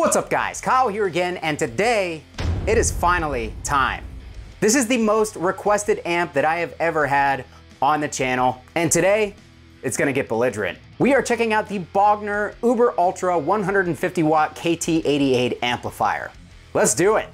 What's up guys, Kyle here again, and today it is finally time. This is the most requested amp that I have ever had on the channel, and today it's gonna get belligerent. We are checking out the Bogner Uber Ultra 150 watt KT88 amplifier. Let's do it.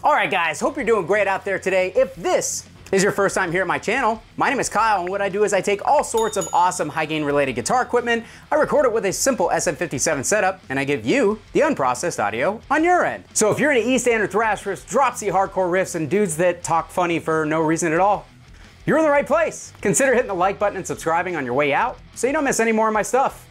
All right guys, hope you're doing great out there today. If this is your first time here at my channel, my name is Kyle, and what I do is I take all sorts of awesome high gain related guitar equipment, I record it with a simple SM57 setup, and I give you the unprocessed audio on your end. So if you're into E-standard thrash riffs, drop C hardcore riffs, and dudes that talk funny for no reason at all, you're in the right place. Consider hitting the like button and subscribing on your way out so you don't miss any more of my stuff.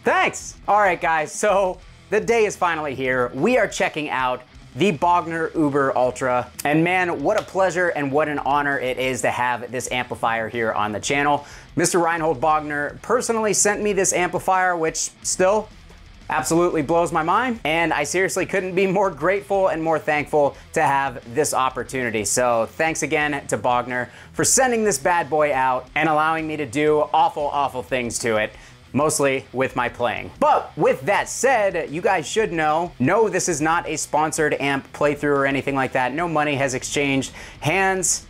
Thanks. All right guys, so the day is finally here. We are checking out the Bogner Uber Ultra. And man, what a pleasure and what an honor it is to have this amplifier here on the channel. Mr. Reinhold Bogner personally sent me this amplifier, which still absolutely blows my mind. And I seriously couldn't be more grateful and more thankful to have this opportunity. So thanks again to Bogner for sending this bad boy out and allowing me to do awful things to it, mostly with my playing. But with that said, you guys should know, no, this is not a sponsored amp playthrough or anything like that. No money has exchanged hands.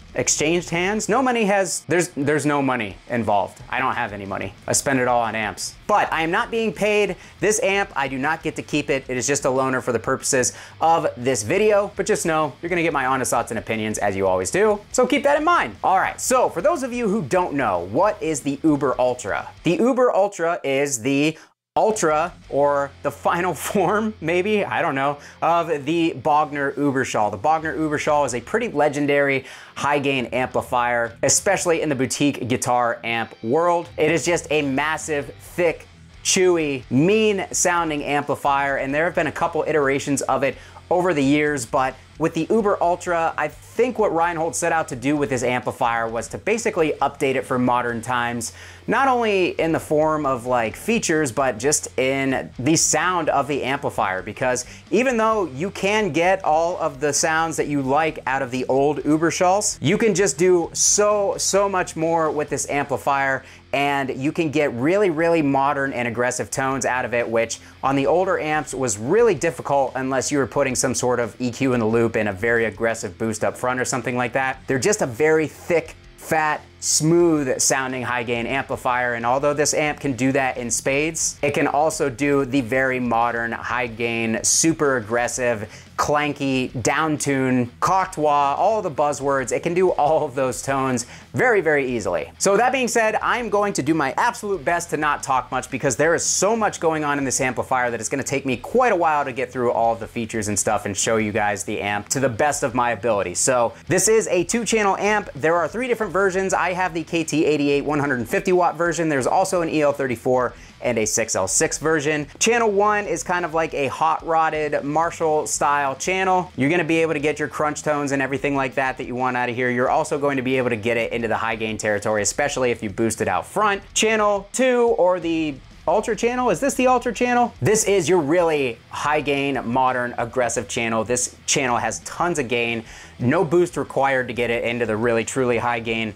No money has, there's no money involved. I don't have any money. I spend it all on amps. But I am not being paid. This amp, I do not get to keep it. It is just a loaner for the purposes of this video. But just know, you're gonna get my honest thoughts and opinions as you always do. So keep that in mind. All right, so for those of you who don't know, what is the Uber Ultra? The Uber Ultra is the Ultra, or the final form, maybe, I don't know, of the Bogner Uberschall. The Bogner Uberschall is a pretty legendary high gain amplifier, especially in the boutique guitar amp world. It is just a massive, thick, chewy, mean sounding amplifier, and there have been a couple iterations of it over the years, but with the Uber Ultra, I think what Reinhold set out to do with his amplifier was to basically update it for modern times, not only in the form of like features, but just in the sound of the amplifier. Because even though you can get all of the sounds that you like out of the old Uberschalls, you can just do so much more with this amplifier, and you can get really modern and aggressive tones out of it, which on the older amps was really difficult unless you were putting some sort of EQ in the loop and a very aggressive boost up front or something like that. They're just a very thick, fat, smooth sounding high gain amplifier, and although this amp can do that in spades, it can also do the very modern high gain, super aggressive, clanky, downtune, coctois, all the buzzwords. It can do all of those tones very easily. So that being said, I'm going to do my absolute best to not talk much, because there is so much going on in this amplifier that it's going to take me quite a while to get through all of the features and stuff and show you guys the amp to the best of my ability. So this is a 2-channel amp. There are 3 different versions. I have the KT88 150 watt version. There's also an EL34 and a 6L6 version. Channel 1 is kind of like a hot rodded Marshall style channel. You're gonna be able to get your crunch tones and everything like that that you want out of here. You're also going to be able to get it into the high gain territory, especially if you boost it out front. Channel 2, or the Ultra channel, is this the Ultra channel? This is your really high gain, modern, aggressive channel. This channel has tons of gain, No boost required to get it into the really truly high gain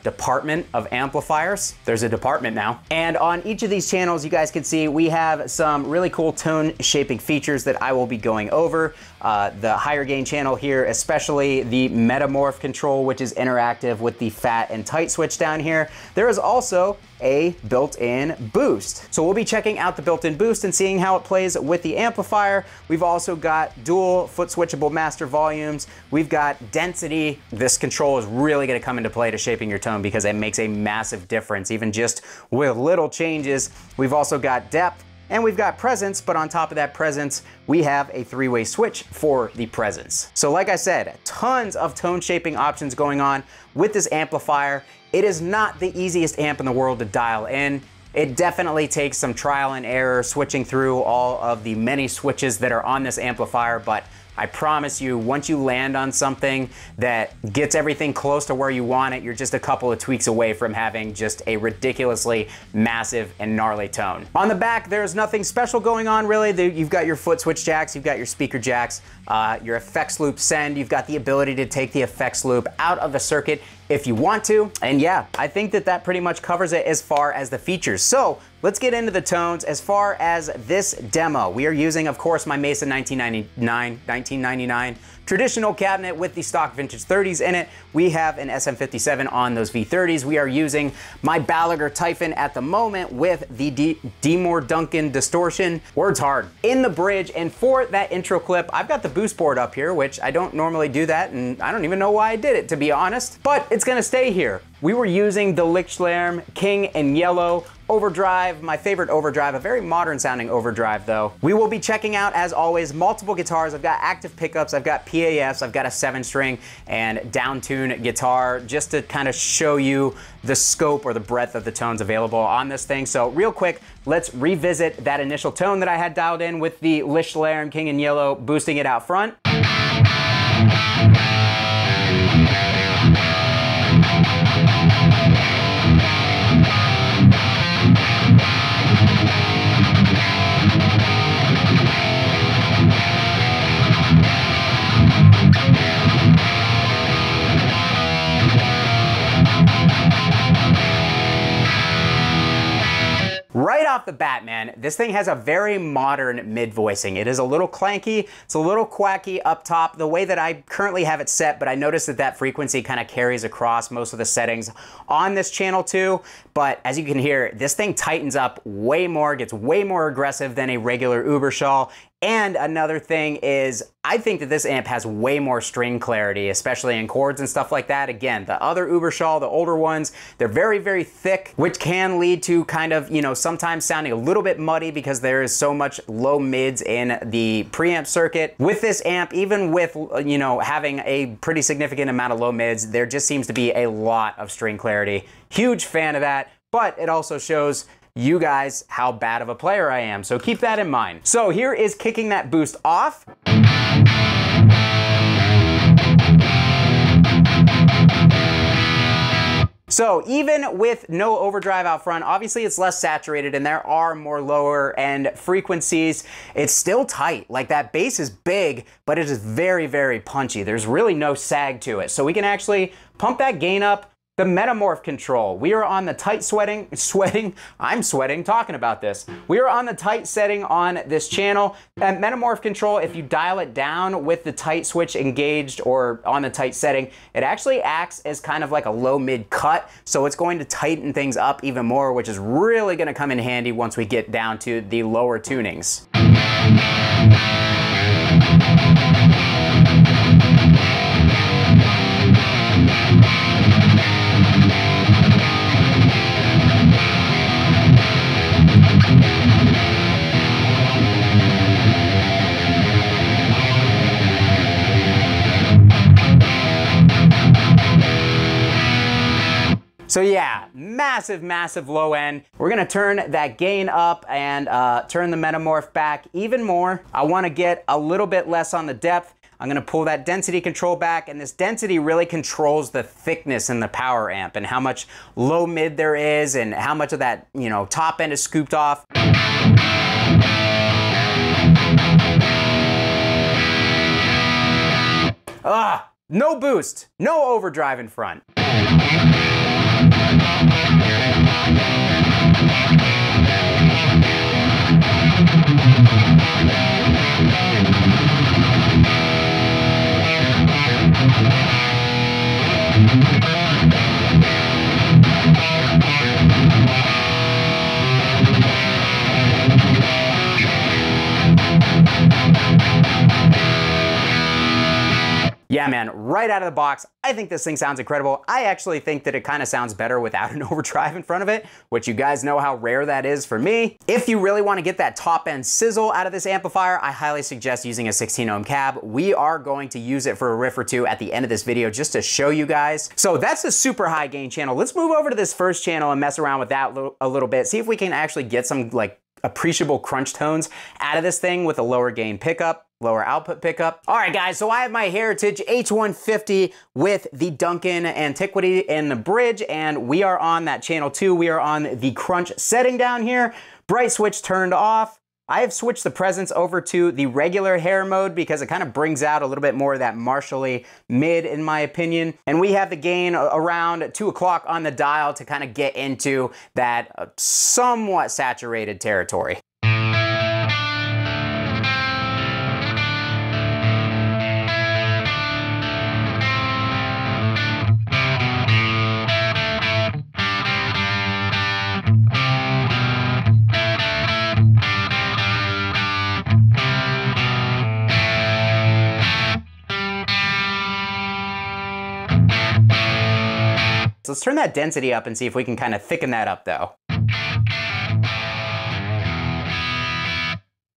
department of amplifiers. There's a department now. And on each of these channels, you guys can see we have some really cool tone shaping features that I will be going over. The higher gain channel here, especially the Metamorph control, which is interactive with the fat and tight switch down here. There is also a built-in boost. So we'll be checking out the built-in boost and seeing how it plays with the amplifier. We've also got dual foot switchable master volumes. We've got density. This control is really gonna come into play to shaping your tone because it makes a massive difference, even just with little changes. We've also got depth and we've got presence, but on top of that presence, we have a three-way switch for the presence. So like I said, tons of tone shaping options going on with this amplifier. It is not the easiest amp in the world to dial in. It definitely takes some trial and error switching through all of the many switches that are on this amplifier, but I promise you, once you land on something that gets everything close to where you want it, you're just a couple of tweaks away from having just a ridiculously massive and gnarly tone. On the back, there's nothing special going on really. You've got your foot switch jacks, you've got your speaker jacks, your effects loop send, you've got the ability to take the effects loop out of the circuit if you want to. And yeah, I think that that pretty much covers it as far as the features. So let's get into the tones. As far as this demo, we are using, of course, my Mesa 1999 traditional cabinet with the stock vintage 30s in it. We have an SM57 on those V30s. We are using my Balaguer Typhon at the moment with the Demore Duncan distortion. Words hard. In the bridge, and for that intro clip, I've got the boost board up here, which I don't normally do that, and I don't even know why I did it, to be honest, but it's gonna stay here. We were using the Lichtschlerm King and Yellow overdrive, my favorite overdrive, a very modern sounding overdrive though. We will be checking out, as always, multiple guitars. I've got active pickups, I've got PAFs, I've got a 7-string and down tune guitar, just to kind of show you the scope or the breadth of the tones available on this thing. So real quick, let's revisit that initial tone that I had dialed in with the Lichtschlerm King and Yellow, boosting it out front. Right off the bat, man, this thing has a very modern mid-voicing. It is a little clanky, it's a little quacky up top, the way that I currently have it set, but I noticed that that frequency kind of carries across most of the settings on this channel too. But as you can hear, this thing tightens up way more, gets way more aggressive than a regular Uberschall. And another thing is, I think that this amp has way more string clarity, especially in chords and stuff like that. Again, the other Uberschall, the older ones, they're very, very thick, which can lead to kind of, you know, sometimes sounding a little bit muddy because there is so much low mids in the preamp circuit. With this amp, even with, you know, having a pretty significant amount of low mids, there just seems to be a lot of string clarity. Huge fan of that, but it also shows you guys how bad of a player I am, so keep that in mind. So here is kicking that boost off. So even with no overdrive out front, obviously it's less saturated and there are more lower end frequencies. It's still tight, like that bass is big, but it is very, very punchy. There's really no sag to it. So we can actually pump that gain up. The Metamorph control, we are on the tight I'm sweating talking about this. We are on the tight setting on this channel. And Metamorph control, if you dial it down with the tight switch engaged or on the tight setting, it actually acts as kind of like a low mid cut. So it's going to tighten things up even more, which is really gonna come in handy once we get down to the lower tunings. So yeah, massive, massive low end. We're gonna turn that gain up and turn the Metamorph back even more. I wanna get a little bit less on the depth. I'm gonna pull that density control back, and this density really controls the thickness in the power amp and how much low mid there is and how much of that, you know, top end is scooped off. no boost, no overdrive in front. Yeah, man, right out of the box, I think this thing sounds incredible. I actually think that it kind of sounds better without an overdrive in front of it, which you guys know how rare that is for me. If you really want to get that top end sizzle out of this amplifier, I highly suggest using a 16 ohm cab. We are going to use it for a riff or two at the end of this video just to show you guys. So that's the super high gain channel. Let's move over to this first channel and mess around with that a little bit. See if we can actually get some like appreciable crunch tones out of this thing with a lower gain pickup. Lower output pickup. All right, guys, so I have my Heritage H150 with the Duncan Antiquity in the bridge, and we are on that channel 2. We are on the crunch setting down here. Bright switch turned off. I have switched the presence over to the regular hair mode because it kind of brings out a little bit more of that Marshall-y mid, in my opinion. And we have the gain around 2 o'clock on the dial to kind of get into that somewhat saturated territory. So let's turn that density up and see if we can kind of thicken that up though.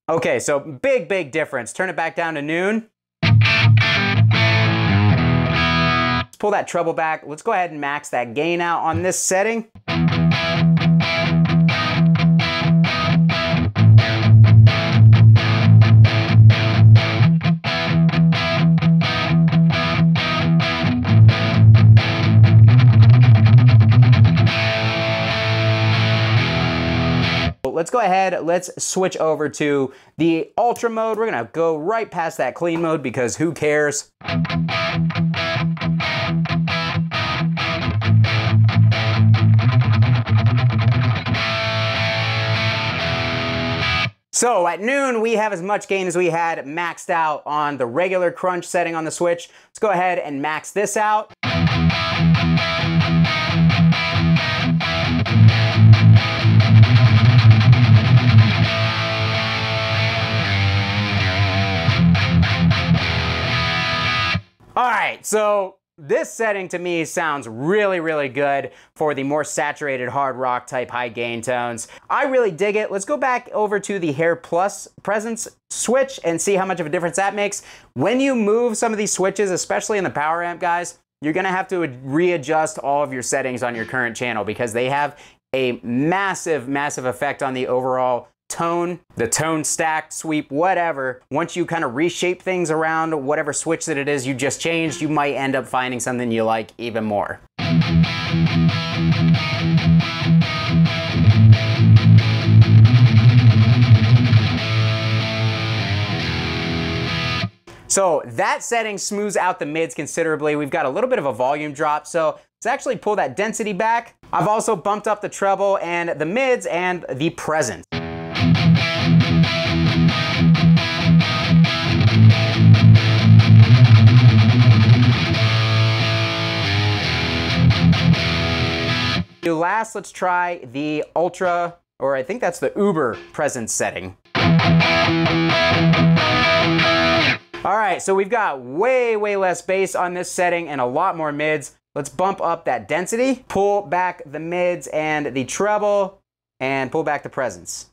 Okay, so big difference. Turn it back down to noon. Let's pull that treble back. Let's go ahead and max that gain out on this setting. Let's go ahead, let's switch over to the ultra mode. We're gonna go right past that clean mode because who cares? So at noon, we have as much gain as we had maxed out on the regular crunch setting on the switch. Let's go ahead and max this out. All right, so this setting to me sounds really good for the more saturated hard rock type high gain tones. I really dig it. Let's go back over to the Hair Plus presence switch and see how much of a difference that makes. When you move some of these switches, especially in the power amp, guys, you're gonna have to readjust all of your settings on your current channel because they have a massive effect on the overall tone, the tone stack, sweep, whatever. Once you kind of reshape things around whatever switch that it is you just changed, you might end up finding something you like even more. So that setting smooths out the mids considerably. We've got a little bit of a volume drop, so let's actually pull that density back. I've also bumped up the treble and the mids and the presence. Last, let's try the Ultra, or I think that's the Uber presence setting. All right, so we've got way less bass on this setting and a lot more mids. Let's bump up that density, pull back the mids and the treble, and pull back the presence.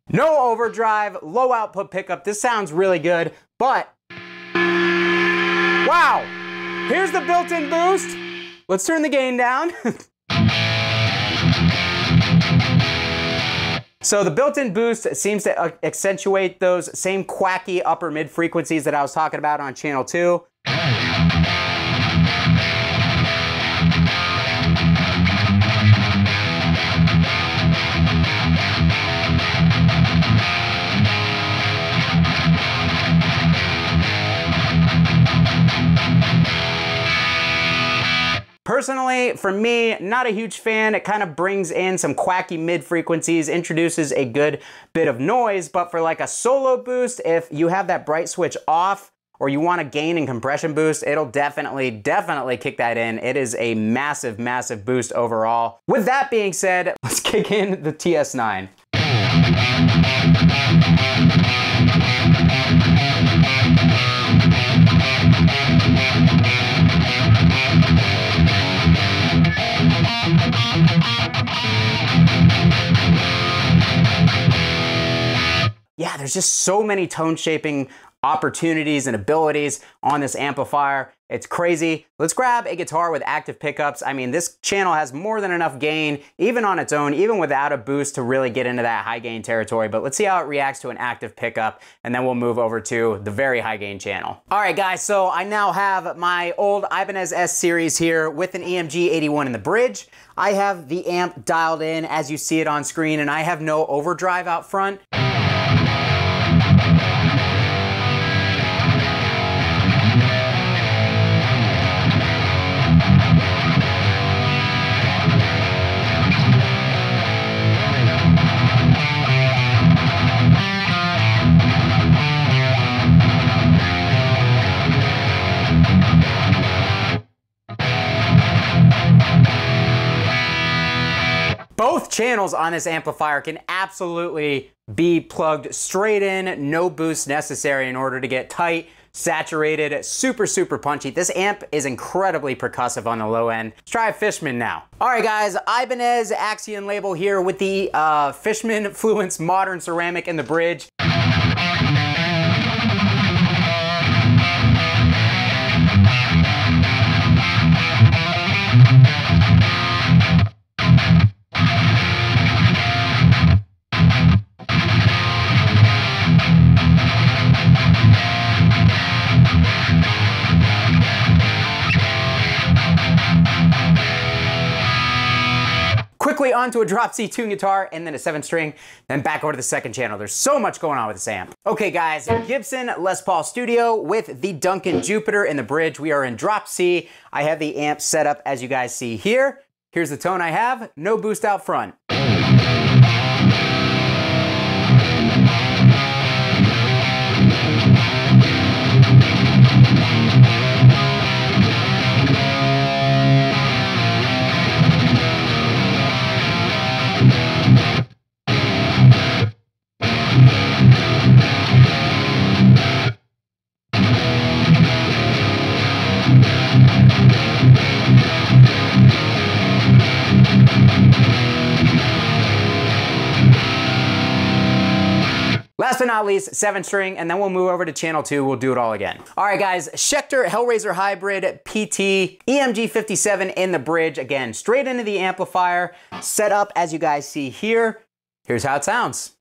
No overdrive, low output pickup. This sounds really good, but wow, here's the built-in boost. Let's turn the gain down. So the built-in boost seems to accentuate those same quacky upper mid frequencies that I was talking about on channel 2. Personally, for me, not a huge fan. It kind of brings in some quacky mid frequencies, introduces a good bit of noise, but for like a solo boost, if you have that bright switch off, or you want a gain and compression boost, it'll definitely kick that in. It is a massive, massive boost overall. With that being said, let's kick in the TS9. Yeah, there's just so many tone shaping opportunities and abilities on this amplifier. It's crazy. Let's grab a guitar with active pickups. I mean, this channel has more than enough gain, even on its own, even without a boost, to really get into that high gain territory. But let's see how it reacts to an active pickup, and then we'll move over to the very high gain channel. All right, guys, so I now have my old Ibanez S series here with an EMG 81 in the bridge. I have the amp dialed in as you see it on screen, and I have no overdrive out front. Both channels on this amplifier can absolutely be plugged straight in, no boost necessary in order to get tight, saturated, super, super punchy. This amp is incredibly percussive on the low end. Let's try a Fishman now. All right, guys, Ibanez Axion label here with the Fishman Fluence Modern Ceramic in the bridge. Quickly onto a drop C tuned guitar, and then a 7-string, then back over to the second channel. There's so much going on with this amp. Okay, guys, Gibson Les Paul Studio with the Duncan Jupiter in the bridge. We are in drop C. I have the amp set up as you guys see here. Here's the tone I have, no boost out front. Last but not least, 7-string, and then we'll move over to channel 2. We'll do it all again. All right, guys, Schecter Hellraiser Hybrid PT EMG 57 in the bridge. Again, straight into the amplifier, set up as you guys see here. Here's how it sounds.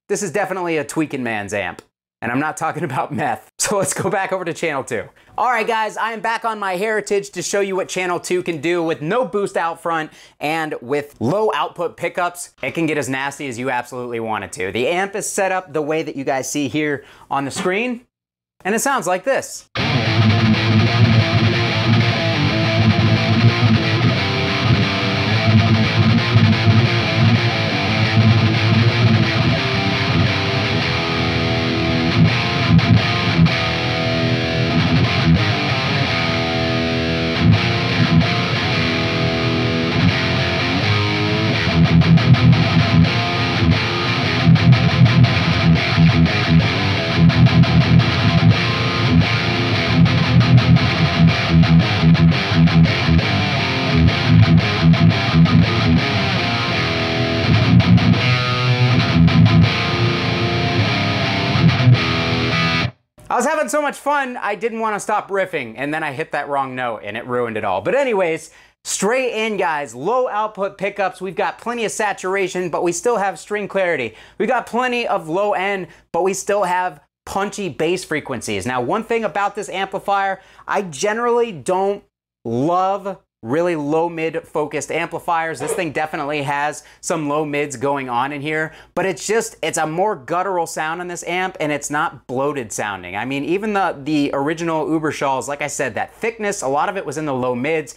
This is definitely a tweaking man's amp, and I'm not talking about meth. So let's go back over to channel 2. All right, guys, I am back on my Heritage to show you what channel 2 can do with no boost out front and with low output pickups. It can get as nasty as you absolutely want it to. The amp is set up the way that you guys see here on the screen, and it sounds like this. I was having so much fun, I didn't want to stop riffing, and then I hit that wrong note, and it ruined it all. But anyways, Straight in, guys, low output pickups. We've got plenty of saturation, but we still have string clarity. We got plenty of low end, but we still have punchy bass frequencies. Now, one thing about this amplifier, I generally don't love really low mid focused amplifiers. This thing definitely has some low mids going on in here, but it's a more guttural sound on this amp, and it's not bloated sounding. I mean, even the original Uberschalls, like I said, that thickness, a lot of it was in the low mids.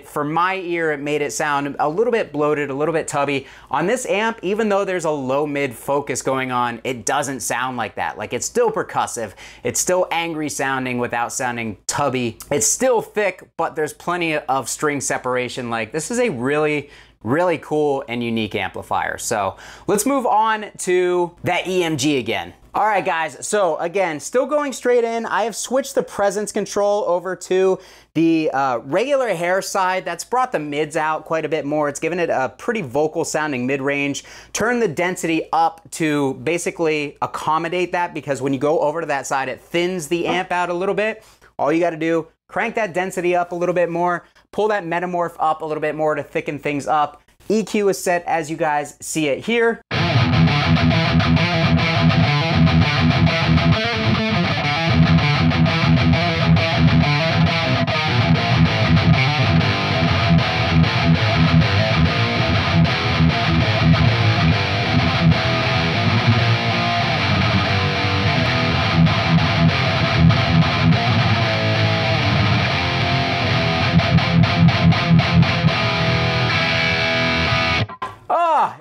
For my ear, it made it sound a little bit bloated, a little bit tubby. On this amp, even though there's a low mid focus going on, it doesn't sound like that. Like, it's still percussive. It's still angry sounding without sounding tubby. It's still thick, but there's plenty of string separation. Like, this is a really cool and unique amplifier. So let's move on to that EMG again. All right, guys, so again, still going straight in. I have switched the presence control over to the regular hair side. That's brought the mids out quite a bit more. It's given it a pretty vocal sounding mid-range. Turn the density up to basically accommodate that, because when you go over to that side, it thins the amp out a little bit. All you got to do, crank that density up a little bit more, pull that metamorph up a little bit more to thicken things up. EQ is set as you guys see it here.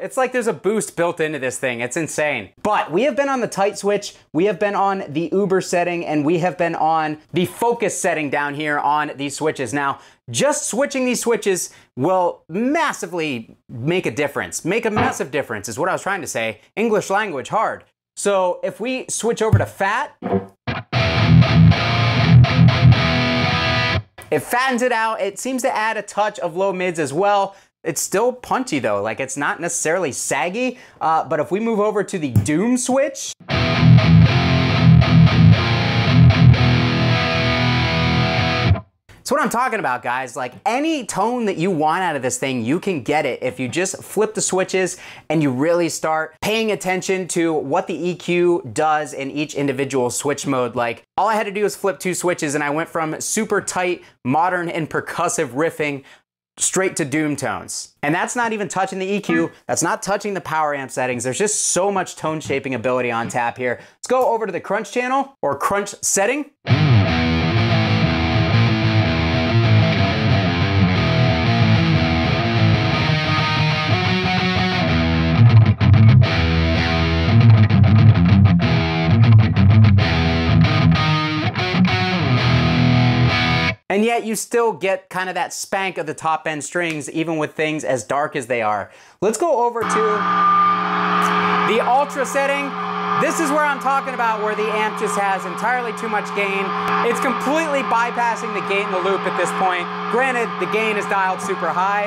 It's like there's a boost built into this thing. It's insane. But we have been on the tight switch, we have been on the Uber setting, and we have been on the focus setting down here on these switches. Now, just switching these switches will massively make a difference. Make a massive difference is what I was trying to say. English language hard. So if we switch over to fat, it fattens it out. It seems to add a touch of low mids as well. It's still punchy though, like it's not necessarily saggy, but if we move over to the Doom switch, so what I'm talking about, guys, like any tone that you want out of this thing, you can get it if you just flip the switches and you really start paying attention to what the EQ does in each individual switch mode. Like, all I had to do was flip 2 switches and I went from super tight, modern, and percussive riffing straight to Doom tones. And that's not even touching the EQ, that's not touching the power amp settings. There's just so much tone shaping ability on tap here. Let's go over to the crunch channel or crunch setting. And yet you still get kind of that spank of the top end strings, even with things as dark as they are. Let's go over to the ultra setting. This is where I'm talking about where the amp just has entirely too much gain. It's completely bypassing the gate in the loop at this point. Granted, the gain is dialed super high.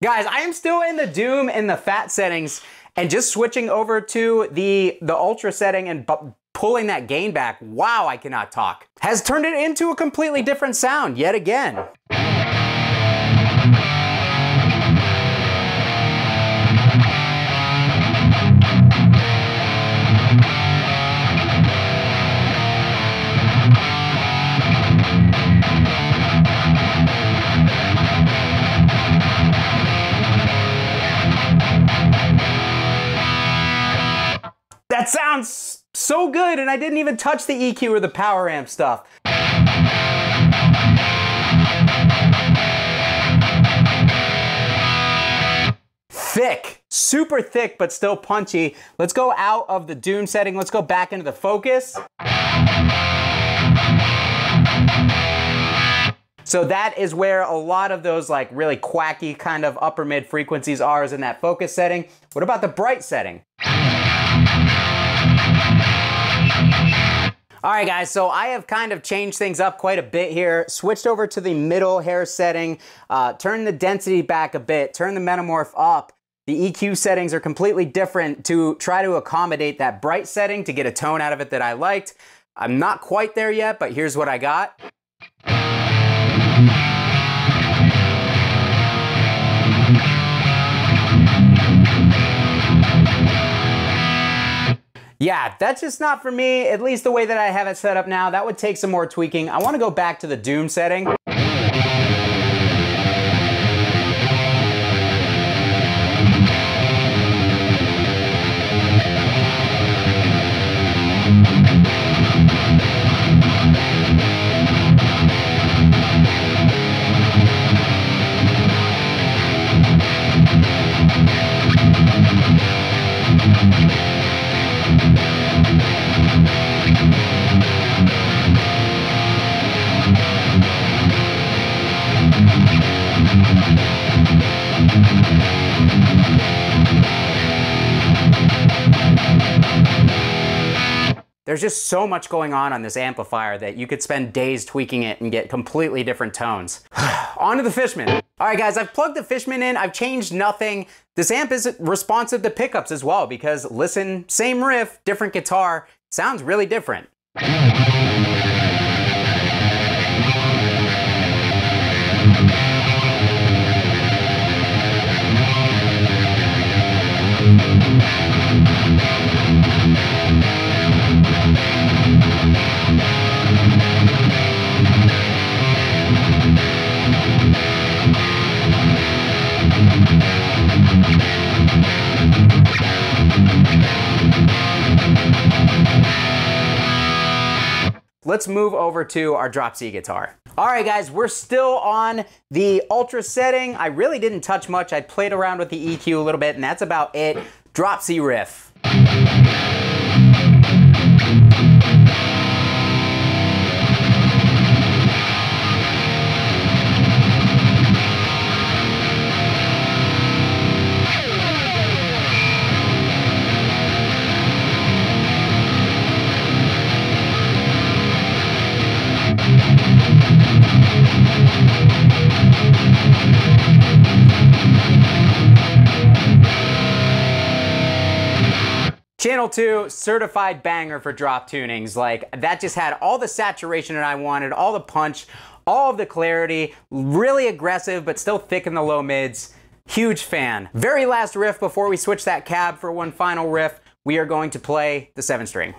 Guys, I am still in the Doom and the fat settings, and just switching over to the ultra setting and pulling that gain back, wow, I cannot talk, has turned it into a completely different sound yet again. That sounds so good, and I didn't even touch the EQ or the power amp stuff. Thick, super thick, but still punchy. Let's go out of the Doom setting. Let's go back into the focus. So that is where a lot of those like really quacky kind of upper mid frequencies are, is in that focus setting. What about the bright setting? All right, guys, so I have kind of changed things up quite a bit here. Switched over to the middle hair setting, turned the density back a bit, turned the metamorph up. The EQ settings are completely different to try to accommodate that bright setting to get a tone out of it that I liked. I'm not quite there yet, but here's what I got. Yeah, that's just not for me, at least the way that I have it set up now. That would take some more tweaking. I want to go back to the Doom setting. There's just so much going on this amplifier that you could spend days tweaking it and get completely different tones. On to the Fishman. All right, guys, I've plugged the Fishman in. I've changed nothing. This amp is responsive to pickups as well because listen, same riff, different guitar, sounds really different. Let's move over to our Drop C guitar. All right, guys, we're still on the Ultra setting. I really didn't touch much. I played around with the EQ a little bit, and that's about it. Drop C riff. Channel 2, certified banger for drop tunings. Like, that just had all the saturation that I wanted, all the punch, all of the clarity, really aggressive, but still thick in the low mids. Huge fan. Very last riff before we switch that cab for one final riff, we are going to play the 7-string.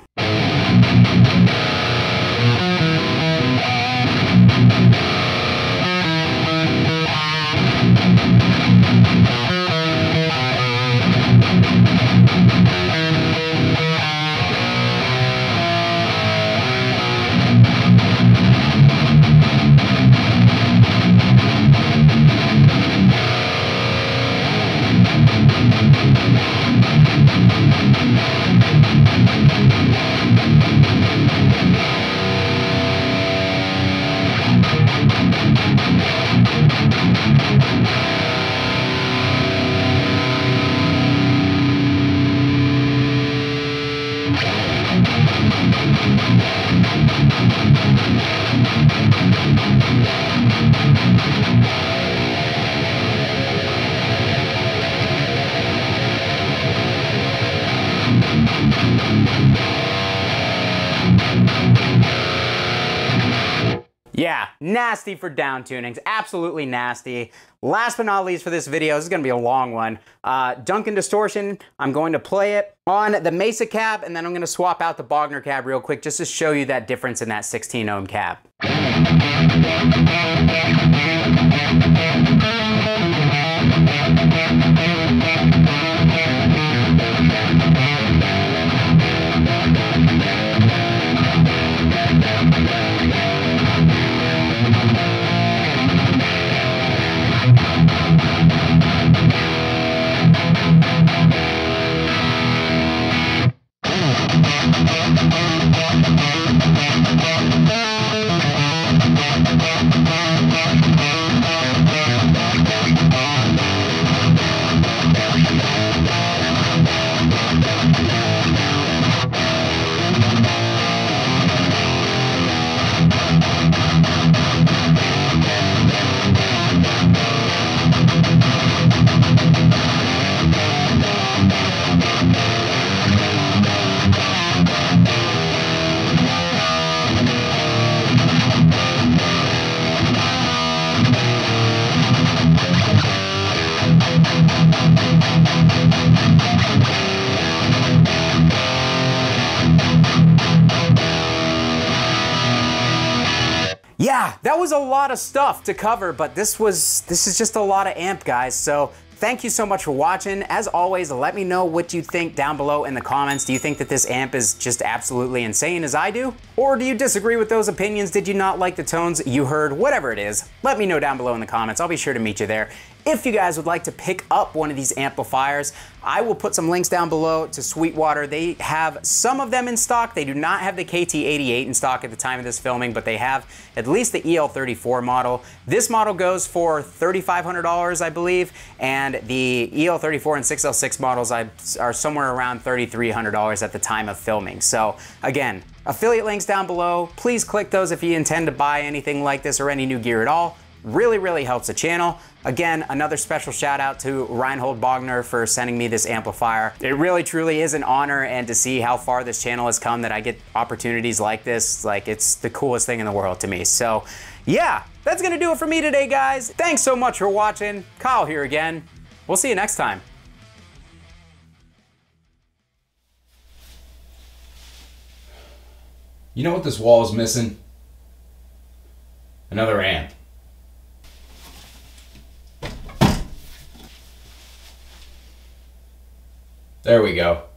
Yeah, nasty for down tunings, absolutely nasty. Last but not least for this video, this is gonna be a long one. Duncan Distortion, I'm going to play it on the Mesa cab, and then I'm gonna swap out the Bogner cab real quick just to show you that difference in that 16 ohm cab. Yeah, that was a lot of stuff to cover, but this is just a lot of amp, guys. So thank you so much for watching. As always, let me know what you think down below in the comments. Do you think that this amp is just absolutely insane as I do? Or do you disagree with those opinions? Did you not like the tones you heard? Whatever it is, let me know down below in the comments. I'll be sure to meet you there. If you guys would like to pick up one of these amplifiers, I will put some links down below to Sweetwater. They have some of them in stock. They do not have the KT88 in stock at the time of this filming, but they have at least the EL34 model. This model goes for $3,500, I believe, and the EL34 and 6L6 models are somewhere around $3,300 at the time of filming. So again, affiliate links down below. Please click those if you intend to buy anything like this or any new gear at all. Really helps the channel. Again, another special shout out to Reinhold Bogner for sending me this amplifier. It really truly is an honor, and to see how far this channel has come, that I get opportunities like this, like, it's the coolest thing in the world to me. So yeah, that's gonna do it for me today, guys. Thanks so much for watching. Kyle here again. We'll see you next time. You know what this wall is missing? Another amp. There we go.